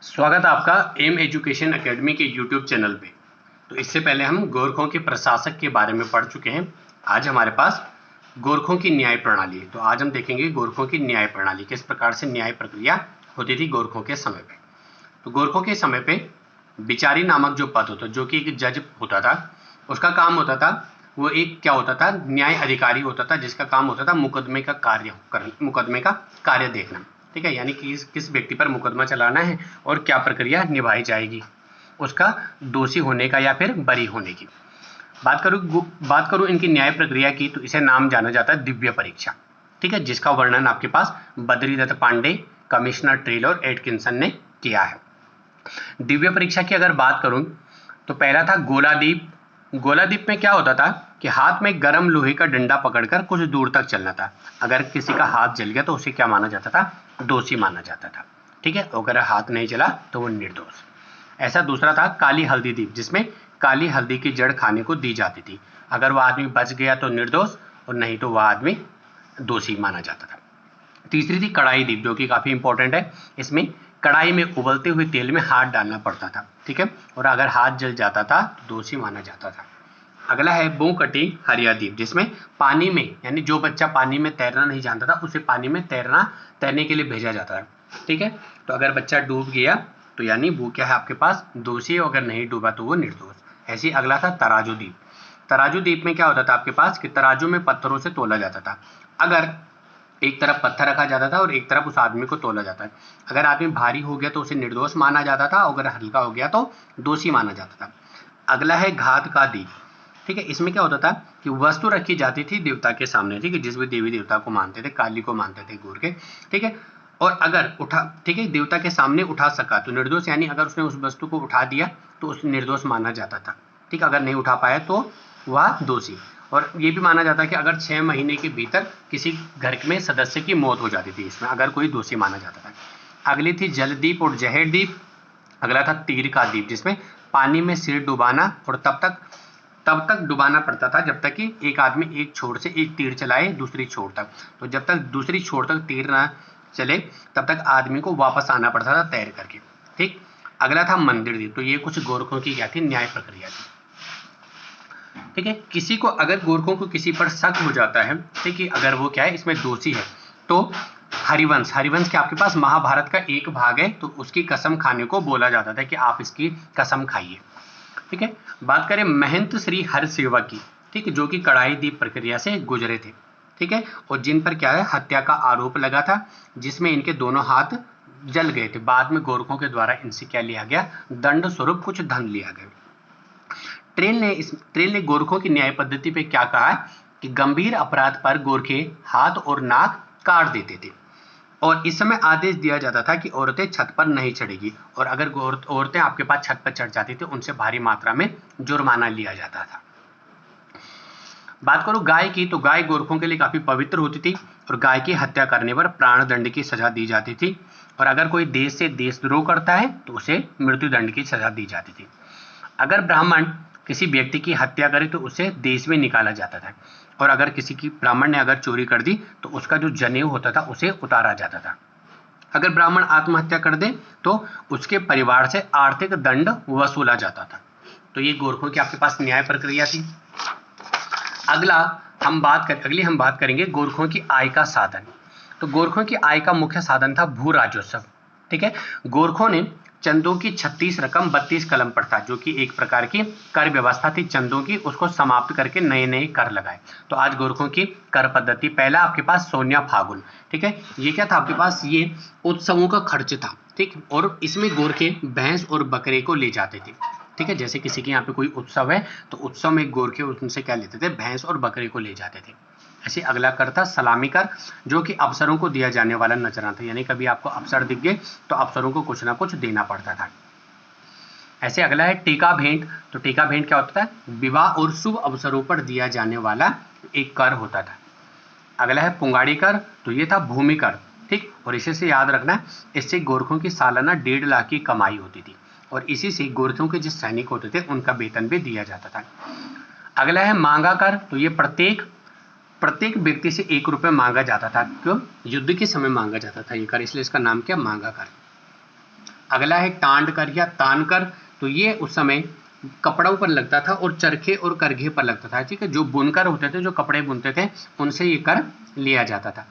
स्वागत है आपका एम एजुकेशन एकेडमी के यूट्यूब चैनल पे। तो इससे पहले हम गोरखों के प्रशासक के बारे में पढ़ चुके हैं। आज हमारे पास गोरखों की न्याय प्रणाली है। तो आज हम देखेंगे गोरखों की न्याय प्रणाली, किस प्रकार से न्याय प्रक्रिया होती थी गोरखों के समय पे। तो गोरखों के समय पे बिचारी नामक जो पद होता, जो कि एक जज होता था, उसका काम होता था, वो एक क्या होता था, न्याय अधिकारी होता था, जिसका काम होता था मुकदमे का कार्य देखना। ठीक है, यानी कि किस व्यक्ति पर मुकदमा चलाना है और क्या प्रक्रिया निभाई जाएगी उसका दोषी होने का या फिर बरी होने की। बात करूं इनकी न्याय प्रक्रिया की, तो इसे नाम जाना जाता है दिव्य परीक्षा। ठीक है, जिसका वर्णन आपके पास बद्रीदत्त पांडे, कमिश्नर ट्रेल और एटकिंसन ने किया है। दिव्य परीक्षा की अगर बात करूं तो पहला था गोलादीप। गोलादीप में क्या होता था कि हाथ में गर्म लोहे का डंडा पकड़कर कुछ दूर तक चलना था। अगर किसी का हाथ जल गया तो उसे क्या माना जाता था, दोषी माना जाता था। ठीक है, अगर हाथ नहीं जला तो वो निर्दोष। ऐसा दूसरा था काली हल्दी दीप, जिसमें काली हल्दी की जड़ खाने को दी जाती थी। अगर वह आदमी बच गया तो निर्दोष और नहीं तो वह आदमी दोषी माना जाता था। तीसरी थी कढ़ाई दीप, जो कि काफी इंपॉर्टेंट है। इसमें कढ़ाई में उबलते हुए तेल में हाथ डालना पड़ता था। ठीक है, और अगर हाथ जल जाता था तो दोषी माना जाता था। अगला है बोकटी हरिया दीप, जिसमें पानी में, यानी जो बच्चा पानी में तैरना नहीं जानता था उसे पानी में तैरने के लिए भेजा जाता था। ठीक है, तो अगर बच्चा डूब गया तो यानी वो क्या है आपके पास दोषी, अगर नहीं डूबा तो वो निर्दोष। ऐसे ही अगला था तराजू दीप। तराजू दीप में क्या होता था आपके पास कि तराजू में पत्थरों से तोला जाता था। अगर एक तरफ पत्थर रखा जाता था और एक तरफ उस आदमी को तोला जाता है। अगर आदमी भारी हो गया तो उसे निर्दोष माना जाता था, अगर हल्का हो गया तो दोषी माना जाता था। अगला है घात का दीप। ठीक है, इसमें क्या होता था कि वस्तु रखी जाती थी देवता के सामने। ठीक है, जिस भी देवी देवता को मानते थे, काली को मानते थे, गोरखे। ठीक है, और अगर ठीक है, देवता के सामने उठा सका तो निर्दोष, यानी अगर उसने उस वस्तु को उठा दिया तो उस निर्दोष माना जाता था। ठीक, अगर नहीं उठा पाया तो वह दोषी। और ये भी माना जाता है कि अगर 6 महीने के भीतर किसी घर में सदस्य की मौत हो जाती थी, इसमें अगर कोई दोषी माना जाता था। अगली थी जलदीप और जहर दीप। अगला था तीर का दीप, जिसमें पानी में सिर डुबाना और तब तक डुबाना पड़ता था जब तक कि एक आदमी एक छोर से एक तीर चलाए दूसरी छोर तक। तो जब तक दूसरी छोर तक तीर ना चले तब तक आदमी को वापस आना पड़ता था तैर करके। ठीक, अगला था मंदिर दीप। तो ये कुछ गोरखों की क्या थी, न्याय प्रक्रिया थी। ठीक है, किसी को अगर गोरखों को किसी पर शक हो जाता है, ठीक है, अगर वो क्या है इसमें दोषी है, तो हरिवंश के आपके पास महाभारत का एक भाग है, तो उसकी कसम खाने को बोला जाता था कि आप इसकी कसम खाइए। ठीक है, बात करें महंत श्री हरसेवा की, ठीक है, जो कि कढ़ाई दीप प्रक्रिया से गुजरे थे। ठीक है, और जिन पर क्या है हत्या का आरोप लगा था, जिसमें इनके दोनों हाथ जल गए थे। बाद में गोरखों के द्वारा इनसे क्या लिया गया, दंड स्वरूप कुछ धन लिया गया। ट्रेल ने गोरखों की न्याय पद्धति पे क्या कहा कि गंभीर अपराध पर गोरखे हाथ और नाक काट देते थे, और इस समय आदेश दिया जाता था कि औरतें छत पर नहीं चढ़ेगी, और अगर औरतें आपके पास छत पर चढ़ जाती थी उनसे भारी मात्रा में जुर्माना लिया जाता था। बात करो गाय की, तो गाय गोरखों के लिए काफी पवित्र होती थी, और गाय की हत्या करने पर प्राण दंड की सजा दी जाती थी, और अगर कोई देश से देशद्रोह करता है तो उसे मृत्यु दंड की सजा दी जाती थी। अगर ब्राह्मण किसी व्यक्ति की हत्या करे तो उसे देश में निकाला जाता था, और अगर ब्राह्मण ने अगर चोरी कर दी तो उसका जो जनेऊ होता था उसे उतारा जाता था। अगर ब्राह्मण आत्महत्या कर दे तो उसके परिवार से आर्थिक दंड वसूला जाता था। तो ये गोरखों की आपके पास न्याय प्रक्रिया थी। अगली हम बात करेंगे गोरखों की आय का साधन। तो गोरखों की आय का मुख्य साधन था भू राजस्व। ठीक है, गोरखों ने चंदों की 36 रकम 32 कलम प्रथा, जो कि एक प्रकार की कर व्यवस्था थी चंदों की, उसको समाप्त करके नए नए कर लगाए। तो आज गोरखों की कर पद्धति, पहला आपके पास सोनिया फागुन। ठीक है, ये क्या था आपके पास, ये उत्सवों का खर्च था। ठीक, और इसमें गोरखे भैंस और बकरे को ले जाते थे। ठीक है, जैसे किसी के यहाँ पे कोई उत्सव है तो उत्सव में गोरखे उनसे क्या लेते थे, भैंस और बकरे को ले जाते थे। ऐसे अगला कर था सलामी कर, जो कि अफसरों को दिया जाने वाला नजराना था, यानी कभी आपको अफसर दिख गए तो अफसरों को कुछ ना कुछ देना पड़ता था। ऐसे अगला है टीका भेंट। तो टीका भेंट क्या होता था, विवाह और शुभ अवसरों पर दिया जाने वाला एक कर होता था। अगला है पुंगाड़ी कर, तो ये था भूमि कर। ठीक, और इसे से याद रखना, इससे गोरखों की सालाना 1.5 लाख की कमाई होती थी, और इसी से गोरखों के जो सैनिक होते थे उनका वेतन भी दिया जाता था। अगला है मांगा कर, तो ये प्रत्येक व्यक्ति से 1 रुपये मांगा जाता था। क्यों, युद्ध के समय मांगा जाता था ये कर, इसलिए इसका नाम क्या, मांगा कर। अगला है टांड कर या तान कर, तो ये उस समय कपड़ों पर लगता था और चरखे और करघे पर लगता था। ठीक है, जो बुनकर होते थे, जो कपड़े बुनते थे, उनसे ये कर लिया जाता था।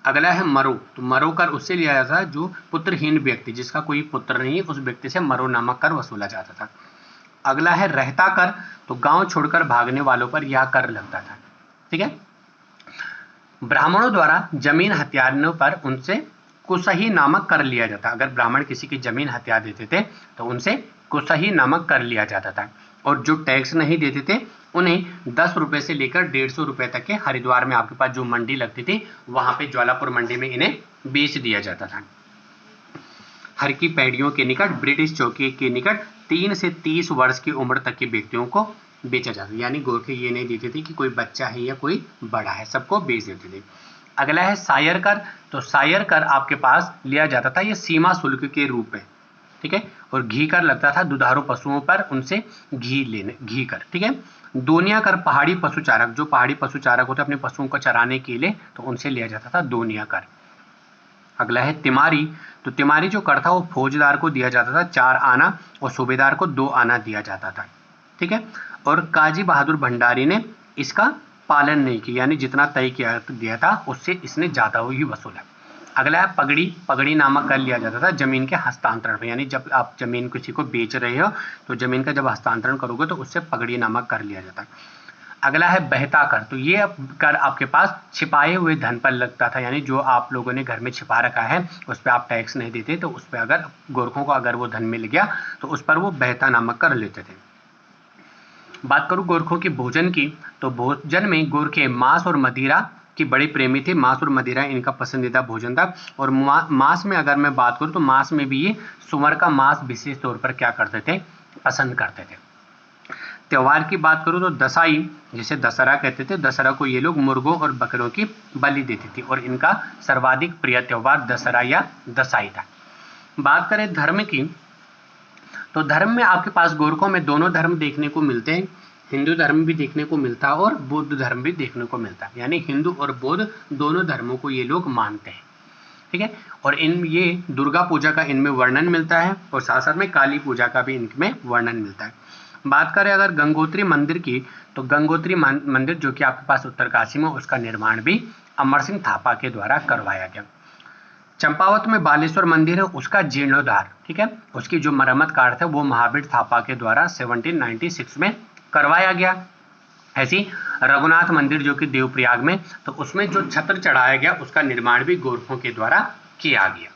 अगला है मरो, तो मरो कर उससे लिया जाता था जो पुत्रहीन व्यक्ति, जिसका कोई पुत्र नहीं है, उस व्यक्ति से मरो नामक कर वसूला जाता था। अगला है रहता कर, तो गांव छोड़कर भागने वालों पर यह कर लगता था। ठीक है, ब्राह्मणों द्वारा जमीन हथियाने पर उनसे कुसही नामक कर लिया जाता। अगर ब्राह्मण किसी की जमीन हथिया देते थे तो उनसे कुसही नामक कर लिया जाता था। और जो टैक्स नहीं देते थे उन्हें 10 रुपए से लेकर 150 रुपए तक के, हरिद्वार में आपके पास जो मंडी लगती थी वहां पे ज्वालापुर मंडी में इन्हें बेच दिया जाता था। हर की पैड़ियों के निकट, ब्रिटिश चौकी के निकट 3 से 30 वर्ष की उम्र तक के व्यक्तियों को बेचा जाता, यानी गोरखे ये नहीं देते थे कि कोई बच्चा है या कोई बड़ा है, सबको बेच देते थे। अगला है सायर कर, तो सायर कर आपके पास लिया जाता था ये सीमा शुल्क के रूप में। ठीक है, और घी कर लगता था दुधारू पशुओं पर, उनसे घी कर। ठीक है, दोनिया कर पहाड़ी पशुचारक, जो पहाड़ी पशुचारक होते अपने पशुओं को चराने के लिए, तो उनसे लिया जाता था दोनिया कर। अगला है तिमारी, तो तिमारी जो कर था वो फौजदार को दिया जाता था 4 आना और सूबेदार को 2 आना दिया जाता था। ठीक है, और काजी बहादुर भंडारी ने इसका पालन नहीं किया, यानी जितना तय किया दिया था उससे इसने ज्यादा ही वसूला। अगला है पगड़ी, पगड़ी नामक कर लिया जाता था जमीन के हस्तांतरण पर, यानी जब आप जमीन किसी को बेच रहे हो तो जमीन का जब हस्तांतरण करोगे तो उससे पगड़ी नामक कर लिया जाता। अगला है बहता कर, तो ये कर आपके पास छिपाए हुए धन पर लगता था, यानी जो आप लोगों ने घर में छिपा रखा है उस पर आप टैक्स नहीं देते, तो उस पर अगर गोरखों को अगर वो धन मिल गया तो उस पर वो बहता नामक कर लेते थे। बात करूं गोरखों के भोजन की, तो भोजन में गोरखे मांस और मदिरा की बड़े प्रेमी थे। मांस और मदिरा इनका पसंदीदा भोजन था। और मांस में अगर मैं बात करूं तो मांस में भी ये सुअर का मांस विशेष तौर पर क्या करते थे, पसंद करते थे। त्योहार की बात करूं तो दसाई, जिसे दशहरा कहते थे, दशहरा को ये लोग मुर्गों और बकरों की बलि देती थी और इनका सर्वाधिक प्रिय त्योहार दशहरा या दसाई था। बात करें धर्म की, तो धर्म में आपके पास गोरखों में दोनों धर्म देखने को मिलते हैं, हिंदू धर्म भी देखने को मिलता है और बौद्ध धर्म भी देखने को मिलता है, यानी हिंदू और बौद्ध दोनों धर्मों को ये लोग मानते हैं। ठीक है, और इन ये दुर्गा पूजा का इनमें वर्णन मिलता है और साथ साथ में काली पूजा का भी इनमें वर्णन मिलता है। बात करें अगर गंगोत्री मंदिर की, तो गंगोत्री मंदिर जो कि आपके पास उत्तरकाशी में, उसका निर्माण भी अमर सिंह थापा के द्वारा करवाया गया। चंपावत में बालेश्वर मंदिर है, उसका जीर्णोद्धार, ठीक है, उसकी जो मरम्मत कार्य था वो महावीर थापा के द्वारा 1796 में करवाया गया। ऐसी रघुनाथ मंदिर जो कि देवप्रयाग में, तो उसमें जो छत्र चढ़ाया गया उसका निर्माण भी गोरखों के द्वारा किया गया।